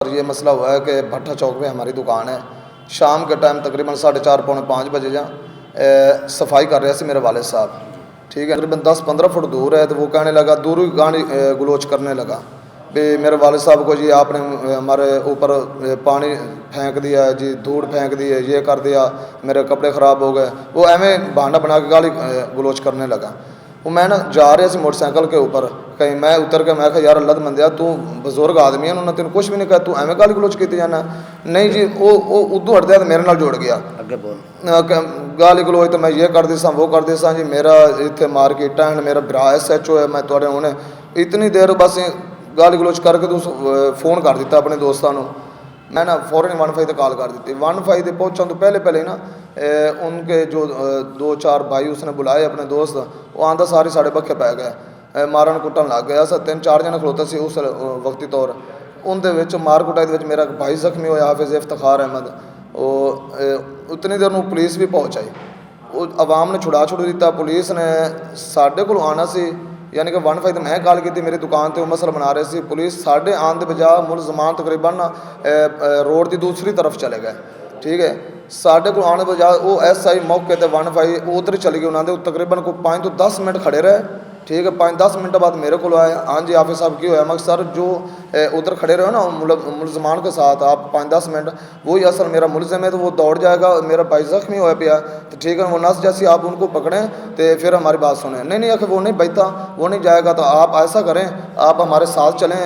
और ये मसला हुआ है कि भट्टा चौक पे हमारी दुकान है। शाम के टाइम तकरीबन 4:30 पौने 5 बजे सफाई कर रहे थे मेरे वाले साहब। ठीक है, तकरीबन 10-15 फुट दूर है, तो वो कहने लगा, दूर ही गाली गलोच करने लगा भी मेरे वाले साहब को जी आपने हमारे ऊपर पानी फेंक दिया है जी, धूड़ फेंक दी है, ये कर दिया, मेरे कपड़े ख़राब हो गए। वो एवं बहाना बना के गाली गलोच करने लगा। वो मैं ना जा रहा सी मोटरसाइकिल के ऊपर, कहीं मैं उतर के मैं कहा यार अल्लाह मंदिया तू बजुर्ग आदमी है, उन्होंने तेन कुछ भी नहीं कहा, तू एवं गाली गलोच की जाना। नहीं जी, वो उदू हटदे तो मेरे नाल जुड़ गया। अगे बोल गाली गलोच तो मैं ये कर दी सा, वो कर दी सा जी, मेरा इतने मार्केट है, मेरा भरा SHO है, मैं थोड़े हुणे इतनी देर बस गाली गलोच करके तू फोन कर दिता अपने दोस्तों को। मैं ना फौरन 15 ते कॉल कर दी। 15 ते पहुँचने तो पहले ही ना उनके जो 2-4 भाई उसने बुलाए अपने दोस्त, वो आंदा सारे साढ़े पक्खे पै गए, मारन कुटन लग गया। अस 3-4 जने खलोते से उस वक्ती तौर उनके मार कुटाई मेरा भाई जख्मी होया, हाफिज इफ्तिखार अहमद। वो उतनी देर में पुलिस भी पहुँच आई, वो आवाम ने छुड़ा दिता। पुलिस ने साढ़े को आना सी, यानी कि 15 तो मैं गल की मेरी दुकान पर मसल बना रहे थे। पुलिस साढ़े आने के बजाय मुलजमान तकरीबन रोड की दूसरी तरफ चले गए। ठीक है, साढ़े को आने बजाय वो SI मौके पर 15 उधर चली गई। उन्होंने तकरीबन को 5 तो 10 मिनट खड़े रहे। ठीक है, 5-10 मिनट बाद मेरे को आए, हाँ जी हाफिज साहब की होया। मैं सर जो उधर खड़े रहे हो ना मुलजमान के साथ आप 5-10 मिनट, वही असल मेरा मुलजम है, तो वो दौड़ जाएगा, मेरा भाई जख्मी होया पिया, तो ठीक है वो नस जैसी आप उनको पकड़ें तो फिर हमारी बात सुने। नहीं आखिर वो नहीं बैठता, वो नहीं जाएगा, तो आप ऐसा करें आप हमारे साथ चलें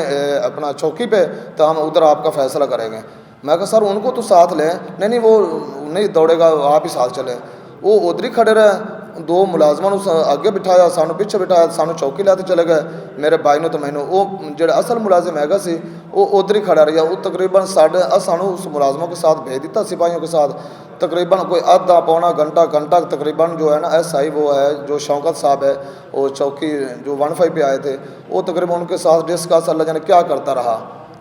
अपना चौकी पे, तो हम उधर आपका फैसला करेंगे। मैं कहा सर उनको तो साथ लें। नहीं वो नहीं दौड़ेगा, आप ही साथ चलें। वो उधर ही खड़े रहे, 2 मुलाजमान अगे बिठाया, सानू पिछे बिठाया, सानू चौकी लैते चले गए। मेरे भाई ने तो मैनू वो जो असल मुलाजिम हैगा सी वो उधर ही खड़ा रहा। वो तकरीबन सानू उस मुलाजमों के साथ भेज दिता, सिपाहियों के साथ। तकरीबन कोई आधा पौना घंटा तकरीबन जो है ना SI वो है जो शौकत साहब है, वो चौकी जो 15 पे आए थे, वो तकरीबन उनके साथ डिस्कस अल्लाह जाने क्या करता रहा।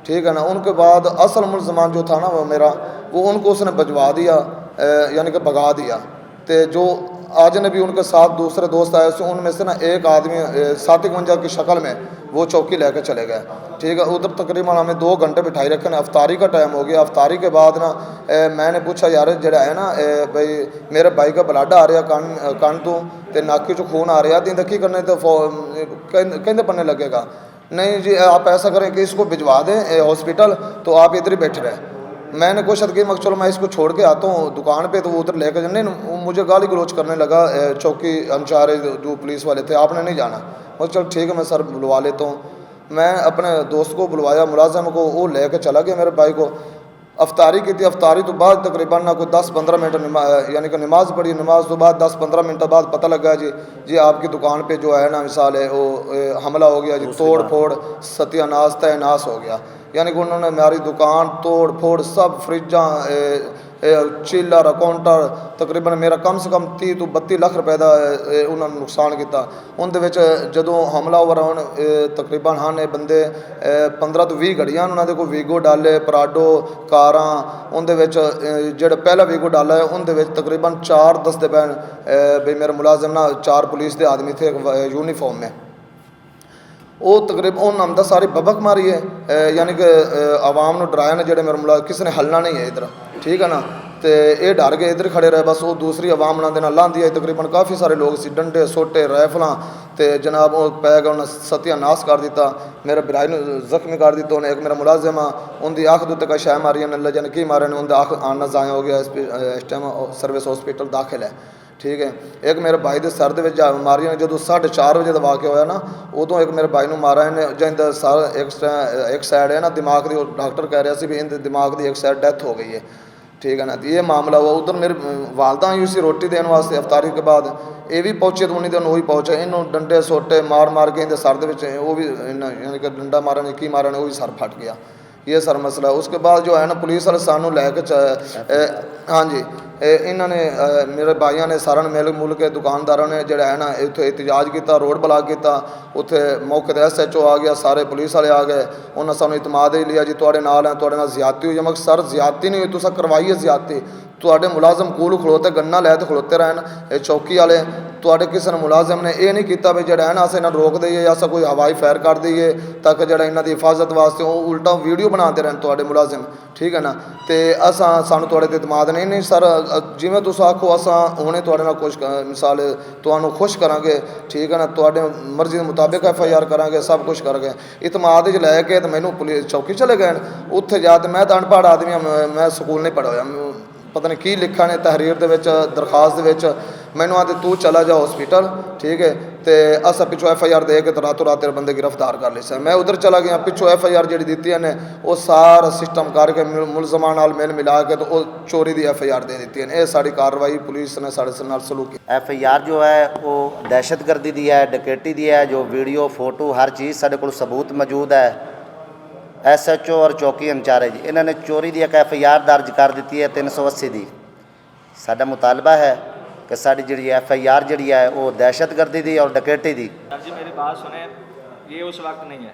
ठीक है ना, उनके बाद असल मुलजमान जो था ना वो मेरा, वो उनको उसने भिजवा दिया, यानी कि भगा दिया। तो जो आज ने भी उनके साथ दूसरे दोस्त आए थे, उनमें से ना एक आदमी 57 की शक्ल में वो चौकी लेकर चले गए। ठीक है, उधर तकरीबन हमें 2 घंटे बिठाई रखे ना। अफ्तारी का टाइम हो गया। अफ्तारी के बाद ना मैंने पूछा यार जरा है ना भाई मेरे भाई का ब्लड आ रहा कण तो नाकी चो खून आ रहा, दिन की करने तो कहते पन्ने लगेगा। नहीं जी आप ऐसा करें कि इसको भिजवा दें हॉस्पिटल, तो आप इधर ही बैठे रहे। मैंने कोशिश की, मैं चलो मैं इसको छोड़ के आता हूँ दुकान पे, तो वो उधर लेकर जाने। मुझे गाली गलोच करने लगा, चौकी अंचारे जो पुलिस वाले थे, आपने नहीं जाना। और चल ठीक है मैं सर बुलवा लेता हूँ। मैं अपने दोस्त को बुलवाया, मुलाजिम को, वो लेकर चला गया मेरे भाई को। अफ्तारी की थी, अफ्तारी तो बाद तकरीबन ना कोई 10-15 मिनट यानी कि नमाज़ पढ़ी। नमाज तो बाद 10-15 मिनट बाद पता लगा जी आपकी दुकान पे जो है ना मिसाल है वो हमला हो गया जी, तोड़ फोड़ सत्यानाश तहनाश हो गया। यानी कि उन्होंने हमारी दुकान तोड़ फोड़ सब फ्रिजा चिलर काउंटर तकरीबन मेरा कम से कम 30 तो 32 लाख रुपए का उन्होंने नुकसान किया। उनके जो हमलावर होने तकरीबन हाँ ने बंदे 15 तो 20 गड्डियां उन्होंने को वीगो डाले, पराडो कारां, उनके जो पहला वीगो डाला है उनके तकरीबन 4 दसते पैन भाई मेरे मुलाजिम ना 4 पुलिस के आदमी थे यूनीफॉर्म में। वो तकरीबन उन्होंने सारी बबक मारी है, यानी कि आवाम को डराया ना, जेडे मेरे मुलाजिम किसी ने हलना नहीं है इधर। ठीक है ना, तो ये डर गए इधर खड़े रहे। बस वो दूसरी आवाम उन्होंने लाँदी आई, तकरीबन काफ़ी सारे लोग सी, डंडे सोटे राइफल, तो जनाब वो पै गए, उन्हें सत्यानाश कर दिता। मेरे भाई ने जख्मी कर दिता। उन्हें एक मेरा मुलाजिम आ उनकी अख के उत्ते का शह मारी, अल्लाह जाने की मारे ने, उनका अख आना जाया हो गया, इस टाइम सर्विस हॉस्पिटल दाखिल है। ठीक है, एक मेरे भाई के सर के मारिया ने, जो 4:30 बजे का वाक़या होया ना, उदों एक मेरे भाई को मारा इन्हें, जिंदा सारा एक साइड है ना दिमाग की, डॉक्टर कह रहा भी इन दिमाग की एक साइड डेथ हो गई है। ठीक है ना, तो ये मामला हुआ। उधर मेरे वालदा आई उसी रोटी देने वास्ते अफ्तारी के बाद, ये भी पहुँचे तो उन्हीं दिन वही पहुँचे। इन्हों डंडे सोटे मार के इनके सर के वो भी यानी कि डंडा मारा ने की मारा ने, वो भी सर फट गया। ये सर मसला। उसके बाद जो है ना पुलिस वाले सानू लैके हाँ जी इन्होंने मेरे भाइयों ने सारा मिल मुल के दुकानदारों ने जो है ना इतने एहतजाज किया, रोड ब्लॉक किया। उत्थे मौके पर SHO आ गया, सारे पुलिस वाले आ गए, उन्होंने सानू इतमाद ही लिया जी तुहाडे नाल है, तुहाडे नाल ज्यादती हुई है। मैं सर ज्यादती नहीं हुई, तुसा करवाई है ज्यादती, तुहाडे मुलाजम कोल खलोते गन्ना लैते खलोते रहन चौकी वाले, ਤੁਹਾਡੇ ਕਿਸੇ ਨੇ ਮੁਲਾਜ਼ਮ ਨੇ ਇਹ ਨਹੀਂ ਕੀਤਾ ਵੀ ਜਿਹੜਾ ਹੈ ਨਾ ਅਸੀਂ ਇਹਨਾਂ ਨੂੰ ਰੋਕ ਦਈਏ ਜਾਂ ਅਸੀਂ ਕੋਈ ਹਵਾਈ ਫਾਇਰ ਕਰ ਦਈਏ ਤਾਂ ਕਿ ਜਿਹੜਾ ਇਹਨਾਂ ਦੀ ਹਿਫਾਜ਼ਤ ਵਾਸਤੇ ਉਹ ਉਲਟਾ ਵੀਡੀਓ ਬਣਾਉਂਦੇ ਰਹਿਣ ਤੁਹਾਡੇ ਮੁਲਾਜ਼ਮ, ਠੀਕ ਹੈ ਨਾ। ਤੇ ਸਾਨੂੰ ਤੁਹਾਡੇ ਤੇ ਇਤਮਾਦ ਨਹੀਂ ਸਰ, ਜਿਵੇਂ ਤੁਸੀਂ ਆਖੋ ਅਸਾਂ ਹੁਣੇ ਤੁਹਾਡੇ ਨਾਲ ਕੁਛ ਮਿਸਾਲ ਤੁਹਾਨੂੰ ਖੁਸ਼ ਕਰਾਂਗੇ, ਠੀਕ ਹੈ ਨਾ, ਤੁਹਾਡੇ ਮਰਜ਼ੀ ਦੇ ਮੁਤਾबिक FIR ਕਰਾਂਗੇ, ਸਭ ਕੁਛ ਕਰਾਂਗੇ। ਇਤਮਾਦ 'ਚ ਲੈ ਕੇ ਤੇ ਮੈਨੂੰ ਪੁਲਿਸ ਚੌਕੀ ਚਲੇ ਗਏ, ਉੱਥੇ ਜਾ ਕੇ ਮੈਂ ਤਾਂ ਅਨਪੜ੍ਹ ਆਦਮੀ ਹਾਂ, ਮੈਂ ਸਕੂਲ ਨਹੀਂ ਪੜ੍ਹਿਆ ਹੋਇਆ, ਪਤਾ ਨਹੀਂ ਕੀ ਲਿਖਿਆ ਨੇ ਤਹਿਰੀਰ ਦੇ ਵਿੱਚ, ਦਰਖਾਸਤ ਦੇ ਵਿੱਚ ਮੈਨੂੰ ਆਖਦੇ ਤੂੰ ਚਲਾ ਜਾ ਹਸਪੀਟਲ, ਠੀਕ ਹੈ। ਤੇ ਅਸਾਂ ਪਿੱਛੋਂ FIR ਦੇ ਕੇ ਤੇ ਰਾਤੋਂ ਰਾਤ ਤੇਰੇ ਬੰਦੇ ਗ੍ਰਿਫਤਾਰ ਕਰ ਲਏ ਸਨ। ਮੈਂ ਉਧਰ ਚਲਾ ਗਿਆ, ਪਿੱਛੋਂ FIR ਜਿਹੜੀ ਦਿੱਤੀਆਂ ਨੇ ਉਹ ਸਾਰਾ ਸਿਸਟਮ ਕਰਕੇ ਮੁਲਜ਼ਮਾਂ ਨਾਲ ਮਿਲ ਮਿਲਾ ਕੇ ਤੇ ਉਹ ਚੋਰੀ ਦੀ FIR ਦੇ ਦਿੱਤੀਆਂ ਨੇ। ਇਹ ਸਾਡੀ ਕਾਰਵਾਈ ਪੁਲਿਸ ਨੇ ਸਾਡੇ ਨਾਲ ਸਲੂਕ ਕੀਤਾ। FIR ਜੋ ਹੈ ਉਹ ਦਹਿਸ਼ਤਗਰਦੀ ਦੀ ਹੈ, ਡਕੈਤੀ ਦੀ ਹੈ, ਜੋ ਵੀਡੀਓ ਫੋਟੋ ਹਰ ਚੀਜ਼ ਸਾਡੇ ਕੋਲ ਸਬੂਤ ਮੌਜੂਦ ਹੈ। SHO ਔਰ ਚੌਕੀ ਇੰਚਾਰਜ ਇਹਨਾਂ ਨੇ ਚੋਰੀ ਦੀ ਇੱਕ FIR ਦਰਜ ਕਰ ਦਿੱਤੀ ਹੈ 380 ਦੀ। ਸਾਡਾ ਮੁਤਾਲਬਾ ਹੈ कि साड़ी जी FIR जी है वो दहशतगर्दी दी और डकैती दी। सर जी मेरी बात सुने, ये उस वक्त नहीं है,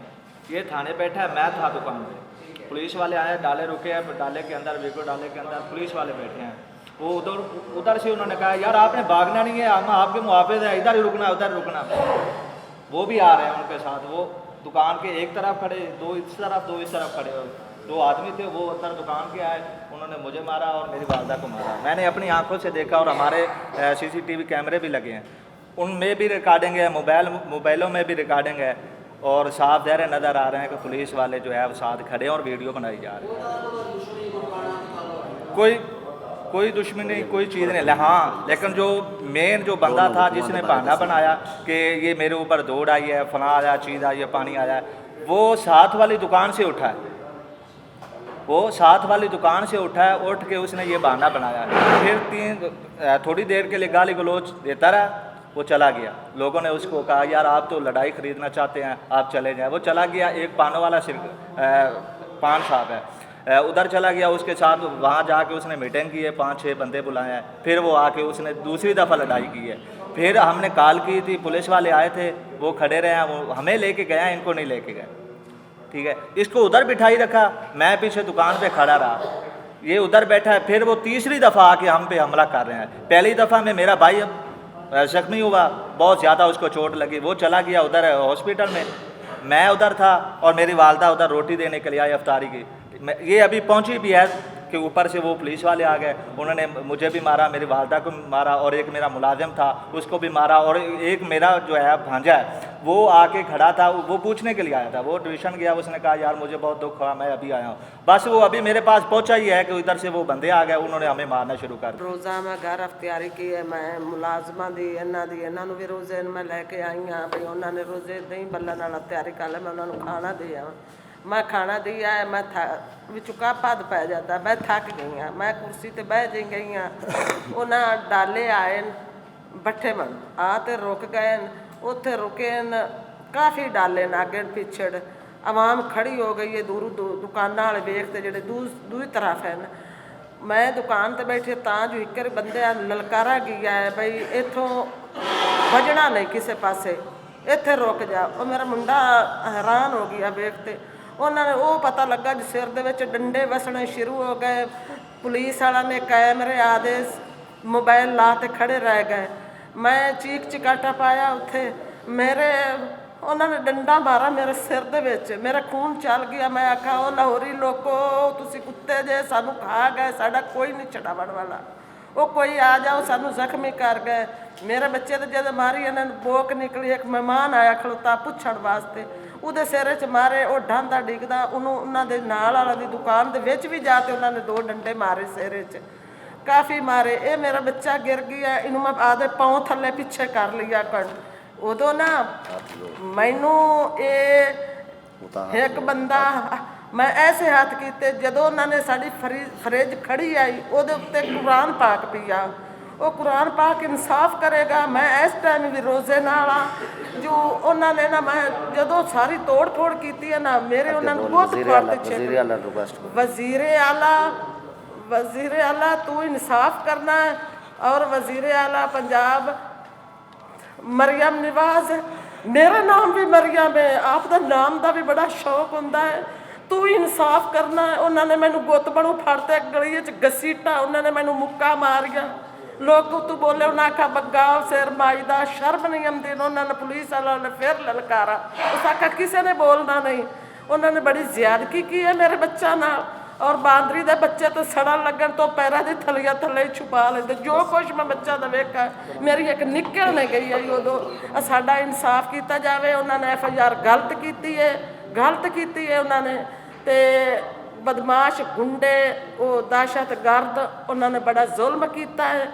ये थाने बैठा है, मैं था दुकान पे, पुलिस वाले आए, डाले रुके हैं, डाले के अंदर वीगो डाले के अंदर पुलिस वाले बैठे हैं। वो उधर से उन्होंने कहा यार आपने भागना नहीं है, हम आपके मुहाफिज हैं, इधर ही रुकना उधर रुकना। वो भी आ रहे हैं उनके साथ, वो दुकान के एक तरफ खड़े, दो इस तरफ खड़े, दो आदमी थे, वो अंदर दुकान के आए, उन्होंने मुझे मारा और मेरी वालदा को मारा। मैंने अपनी आंखों से देखा और हमारे CCTV कैमरे भी लगे हैं, उनमें भी रिकॉर्डिंग है, मोबाइलों में भी रिकॉर्डिंग है और साफ ज़ाहिर नज़र आ रहे हैं कि पुलिस वाले जो है वो साथ खड़े हैं और वीडियो बनाई जा रही है। कोई दुश्मनी कोई चीज़ नहीं, हाँ, लेकिन जो मेन जो बंदा था जिसने बहाना बनाया कि ये मेरे ऊपर दौड़ आई है, फलां आया, चीज़ आई है, पानी आया, वो साथ वाली दुकान से उठा है, वो साथ वाली दुकान से उठा है, उठ के उसने ये बहाना बनाया। फिर थोड़ी देर के लिए गाली गलोच देता रहा, वो चला गया। लोगों ने उसको कहा यार आप तो लड़ाई ख़रीदना चाहते हैं, आप चले जाएं। वो चला गया, एक पानों वाला पान साहब है, उधर चला गया, उसके साथ वहाँ जाके उसने मीटिंग की है, 5-6 बंदे बुलाए हैं। फिर वो आके उसने दूसरी दफ़ा लड़ाई की है। फिर हमने कॉल की थी, पुलिस वाले आए थे, वो खड़े रहे हैं, वो हमें लेके गए हैं, इनको नहीं लेके गए, ठीक है। इसको उधर बिठाई रखा, मैं पीछे दुकान पे खड़ा रहा, ये उधर बैठा है। फिर वो तीसरी दफ़ा आके हम पे हमला कर रहे हैं। पहली दफ़ा में मेरा भाई जख्मी हुआ, बहुत ज़्यादा उसको चोट लगी, वो चला गया उधर हॉस्पिटल में, मैं उधर था और मेरी वालदा उधर रोटी देने के लिए आई अफ्तारी की। ये अभी पहुंची भी है कि ऊपर से वो पुलिस वाले आ गए, उन्होंने मुझे भी मारा, मेरी वालदा को मारा और एक मेरा मुलाजिम था उसको भी मारा और एक मेरा जो है भांजा है वो आके खड़ा था, वो पूछने के लिए आया था, वो ट्यूशन गया, उसने कहा यार मुझे बहुत दुख हुआ, मैं अभी आया हूँ। बस वो अभी मेरे पास पहुँचा ही है कि इधर से वो बंदे आ गए, उन्होंने हमें मारना शुरू कर दिया। रोज़ा मैं घर अख्तियारी की है, मैं मुलाजमा दी इन्हों भी रोज़े मैं लैके आई हाँ भी उन्होंने रोज़े नहीं बल्ला नाल तैयारी कर लिया, मैं उन्होंने खाना दिया, मैं खाना दिया है, मैं चुका पद पै जाता, मैं थक गई हाँ, मैं कुर्सी ते बह जी गई हाँ। उन्हें डाले आए बट्ठे मन आ ते रुक गए, उत्थे रुके न काफ़ी डाले न अगे पिछड़, आवाम खड़ी हो गई है, दूर दुकाना वाले वेखते जेडे दूसरी तरफ है। मैं दुकान ते बैठी तां जो एक बंदे ललकारा गया है बई इथों भजना नहीं किसी पासे, इत्थे रुक जा। वो मेरा मुंडा हैरान हो गया वेखते, उन्होंने वो पता लगा जो सिर दे विच डंडे वसने शुरू हो गए, पुलिस वाला ने कैमरे आदे मोबाइल ला ते खड़े रह गए। मैं चीख चिकाटा पाया उत्थे, मेरे उन्होंने डंडा मारा मेरे सिर दे विच, मेरा खून चल गया। मैं आखा ओ लाहौरी लोको तुसी कुत्ते जे सानू खा गए, साडा कोई नहीं छड़ावन वाला, वो कोई आ जाओ सानू जख्मी कर गए। मेरे बच्चे तो जब मारी इन्होंने बोक निकली, एक मेहमान आया खलोता पुछण वास्ते, ਉਹਦੇ ਸਿਰ 'ਚ ਮਾਰੇ, ਉਹ ਢਾਂਦਾ ਡਿੱਗਦਾ, ਉਹਨੂੰ ਉਹਨਾਂ ਦੇ ਨਾਲ ਵਾਲਾ ਦੀ ਦੁਕਾਨ ਦੇ ਵਿੱਚ ਵੀ ਜਾ ਕੇ ਉਹਨਾਂ ਨੇ 2 ਡੰਡੇ ਮਾਰੇ ਸਿਰ 'ਚ, ਕਾਫੀ ਮਾਰੇ। ਇਹ ਮੇਰਾ ਬੱਚਾ ਗਿਰ ਗਿਆ, ਇਹਨੂੰ ਮੈਂ ਆਦੇ ਪਾਉ ਥੱਲੇ ਪਿੱਛੇ ਕਰ ਲਿਆ ਕੰਡ। ਉਦੋਂ ਨਾ ਮੈਨੂੰ ਇਹ ਇੱਕ ਬੰਦਾ ਮੈਂ ਐਸੇ ਹੱਥ ਕੀਤੇ, ਜਦੋਂ ਉਹਨਾਂ ਨੇ ਸਾਡੀ ਫਰਿੱਜ ਖੜੀ ਆਈ ਉਹਦੇ ਉੱਤੇ ਕੁਰਾਨ ਪਾਕ ਪਿਆ, वो कुरान पाक इंसाफ करेगा। मैं इस टाइम भी रोज़े नाल जो उन्होंने ना मैं जदों सारी तोड़ फोड़ की है ना मेरे उन्होंने बहुत वज़ीर आला तू इंसाफ करना है। और वज़ीर आला पंजाब मरियम नवाज, मेरा नाम भी मरियम है, आपका नाम का भी बड़ा शौक होंदा है, तू इंसाफ करना है। उन्होंने मैनू गुत बनू फड़ते गली च घसीटा, उन्होंने मैनू मुक्का मारिया, ਲੋਕ ਤੂੰ ਬੋਲੇ ਉਹਨਾਂ ਆਖਾ ਬੱਗਾ ਸਿਰ ਮਾਈਦਾ ਸ਼ਰਮ ਨਹੀਂ ਆਉਂਦੀ ਉਹਨਾਂ ਨੇ ਪੁਲਿਸ ਵਾਲਿਆਂ ਨੇ ਫਿਰ ਲਲਕਾਰਾ ਉਸ ਆਖਾ ਕਿਸੇ ਨੇ ਬੋਲਣਾ ਨਹੀਂ ਉਹਨਾਂ ਨੇ ਬੜੀ ਜ਼ਿਆਦਤੀ ਕੀ ਹੈ ਮੇਰੇ ਬੱਚਾ ਨਾਲ ਔਰ ਬਾਂਦਰੀ ਦੇ ਬੱਚੇ ਤੇ ਸੜਨ ਲੱਗਣ ਤੋਂ ਪੈਰਾਂ ਦੀ ਥਲੀਆਂ ਥੱਲੇ ਛੁਪਾ ਲੈਂਦੇ ਜੋ ਕੁਛ ਮੈਂ ਬੱਚਾ ਦਾ ਵੇਖਿਆ ਮੇਰੀ ਇੱਕ ਨਿਕਲ ਨਹੀਂ ਗਈ ਹੈ ਉਦੋਂ ਸਾਡਾ ਇਨਸਾਫ ਕੀਤਾ ਜਾਵੇ ਉਹਨਾਂ ਨੇ FIR ਗਲਤ ਕੀਤੀ ਹੈ ਉਹਨਾਂ ਨੇ ਤੇ ਬਦਮਾਸ਼ ਗੁੰਡੇ ਉਹ ਦਹਿਸ਼ਤਗਰਦ ਉਹਨਾਂ ਨੇ ਬੜਾ ਜ਼ੁਲਮ ਕੀਤਾ ਹੈ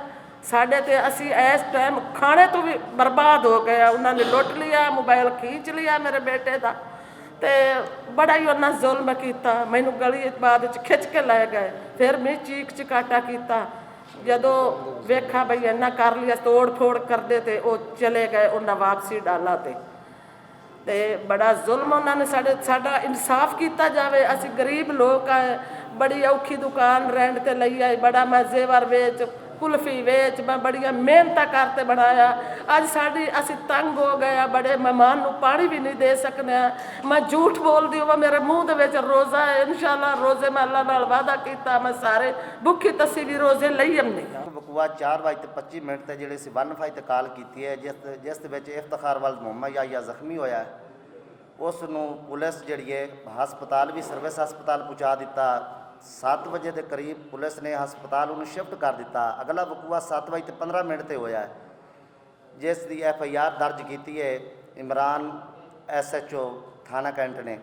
ਸਾਡੇ ਤੇ ਅਸੀਂ ਇਸ ਟਾਈਮ ਖਾਣੇ ਤੋਂ ਵੀ ਬਰਬਾਦ ਹੋ ਗਏ ਉਹਨਾਂ ਨੇ ਲੁੱਟ ਲਿਆ ਮੋਬਾਈਲ ਖੀਂਚ ਲਿਆ ਮੇਰੇ ਬੇਟੇ ਦਾ ਤੇ ਬੜਾ ਹੀ ਉਹਨਾਂ ਜ਼ੁਲਮ ਕੀਤਾ ਮੈਨੂੰ ਗਲੀ ਬਾਅਦ ਵਿੱਚ ਖਿੱਚ ਕੇ ਲੈ ਗਏ ਫਿਰ ਮੈਂ ਚੀਕ ਚਕਾਟਾ ਕੀਤਾ ਜਦੋਂ ਵੇਖਾ ਬਈ ਇੰਨਾ ਕਰ ਲਿਆ ਤੋੜ ਫੋੜ ਕਰਦੇ ਤੇ ਉਹ ਚਲੇ ਗਏ ਉਹਨਾਂ ਵਾਪਸੀ ਡਾਲਾ ਤੇ ਬੜਾ ਜ਼ੁਲਮ ਉਹਨਾਂ ਨੇ ਸਾਡਾ ਇਨਸਾਫ ਕੀਤਾ ਜਾਵੇ ਅਸੀਂ ਗਰੀਬ ਲੋਕ ਆ ਬੜੀ ਔਖੀ ਦੁਕਾਨ ਰੈਂਟ ਤੇ ਲਈ ਆਏ ਬੜਾ ਮੈਂ ਜ਼ੇਵਰ ਵੇਚ ਕੁਲਫੀ ਵੇਚ ਮੈਂ ਬੜੀਆਂ ਮਿਹਨਤਾਂ ਕਰਤੇ ਬਣਾਇਆ ਅੱਜ ਅਸੀਂ ਤੰਗ ਹੋ ਗਏ ਆ ਬੜੇ ਮਹਿਮਾਨ ਨੂੰ ਪਾਣੀ ਵੀ ਨਹੀਂ ਦੇ ਸਕਦੇ ਮੈਂ ਝੂਠ ਬੋਲਦੀ ਹਾਂ ਮੇਰੇ ਮੂੰਹ ਦੇ ਵਿੱਚ ਰੋਜ਼ਾ ਹੈ ਇਨਸ਼ਾਅੱਲਾ ਰੋਜ਼ੇ ਮੈਂ ਅੱਲਾ ਨਾਲ ਵਾਅਦਾ ਕੀਤਾ ਮੈਂ ਸਾਰੇ ਭੁੱਖੀ ਤੱਸੀ ਵੀ ਰੋਜ਼ੇ ਲਈ ਆਉਂਦੀ ਹਾਂ ਵਕੂਆ 4:25 ਤੇ ਜਿਹੜੇ ਸੀ 1 ਤੇ ਕਾਲ ਕੀਤੀ ਹੈ ਜਿਸ ਦੇ ਵਿੱਚ ਇਫਤਖਾਰ ਵੱਲ ਮੁਹੰਮਦ ਯਾਹਿਆ ਜ਼ਖਮੀ ਹੋਇਆ ਉਸ ਨੂੰ ਪੁਲਿਸ ਜਿਹੜੀ ਹੈ ਹਸਪਤਾਲ ਵੀ ਸਰਵਿਸ ਹਸਪਤਾਲ ਪਹੁੰਚਾ ਦਿੱਤਾ 7 ਵਜੇ ਦੇ ਕਰੀਬ ਪੁਲਿਸ ਨੇ ਹਸਪਤਾਲ ਉਹਨੂੰ ਸ਼ਿਫਟ ਕਰ ਦਿੱਤਾ ਅਗਲਾ ਵਕੂਆ 7:15 ਤੇ ਹੋਇਆ ਜਿਸ ਦੀ FIR ਦਰਜ ਕੀਤੀ ਹੈ ਇਮਰਾਨ SHO ਥਾਣਾ ਕੈਂਟ ਨੇ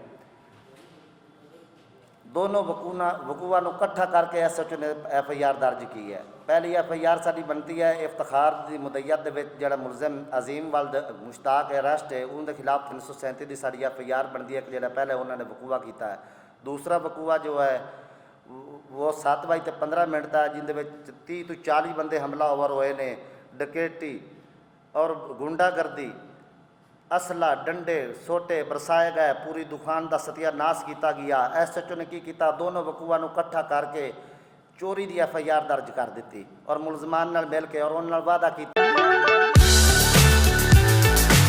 ਦੋਨੋਂ ਵਕੂਆ ਨੂੰ ਇਕੱਠਾ ਕਰਕੇ SHO ਨੇ FIR ਦਰਜ ਕੀ ਹੈ ਪਹਿਲੀ FIR ਸਾਡੀ ਬਣਦੀ ਹੈ ਇਫਤਖਾਰ ਦੀ ਮੁਦੱਯਤ ਦੇ ਵਿੱਚ ਜਿਹੜਾ ਮੁਲਜ਼ਮ ਅਜ਼ੀਮ ਵਲਦ ਮੁਸ਼ਤਾਕ ਅਰੈਸਟ ਹੈ ਉਹਦੇ ਖਿਲਾਫ 337 ਦੀ ਸਾਡੀ FIR ਬਣਦੀ ਹੈ ਜਿਹੜਾ ਪਹਿਲੇ ਉਹਨਾਂ ਨੇ ਵਕੂਆ ਕੀਤਾ ਹੈ ਦੂਸਰਾ ਵਕੂਆ ਜੋ ਹੈ ਉਹ 7:15 ਦਾ ਜਿਹਦੇ ਵਿੱਚ 30 ਤੋਂ 40 ਬੰਦੇ ਹਮਲਾਵਰ ਹੋਏ ਨੇ ਡਕੈਤੀ ਔਰ ਗੁੰਡਾਗਰਦੀ ਅਸਲਾ ਡੰਡੇ ਸੋਟੇ ਬਰਸਾਏ ਗਏ ਪੂਰੀ ਦੁਕਾਨ ਦਾ ਸਤਿਆਨਾਸ਼ ਕੀਤਾ ਗਿਆ SHO ਨੇ ਕੀ ਕੀਤਾ ਦੋਨੋਂ ਵਕੂਆ ਨੂੰ ਇਕੱਠਾ ਕਰਕੇ ਚੋਰੀ ਦੀ FIR ਦਰਜ ਕਰ ਦਿੱਤੀ ਔਰ ਮੁਲਜ਼ਮਾਨ ਨਾਲ ਮਿਲ ਕੇ ਔਰ ਉਹਨਾਂ ਨਾਲ ਵਾਅਦਾ ਕੀਤਾ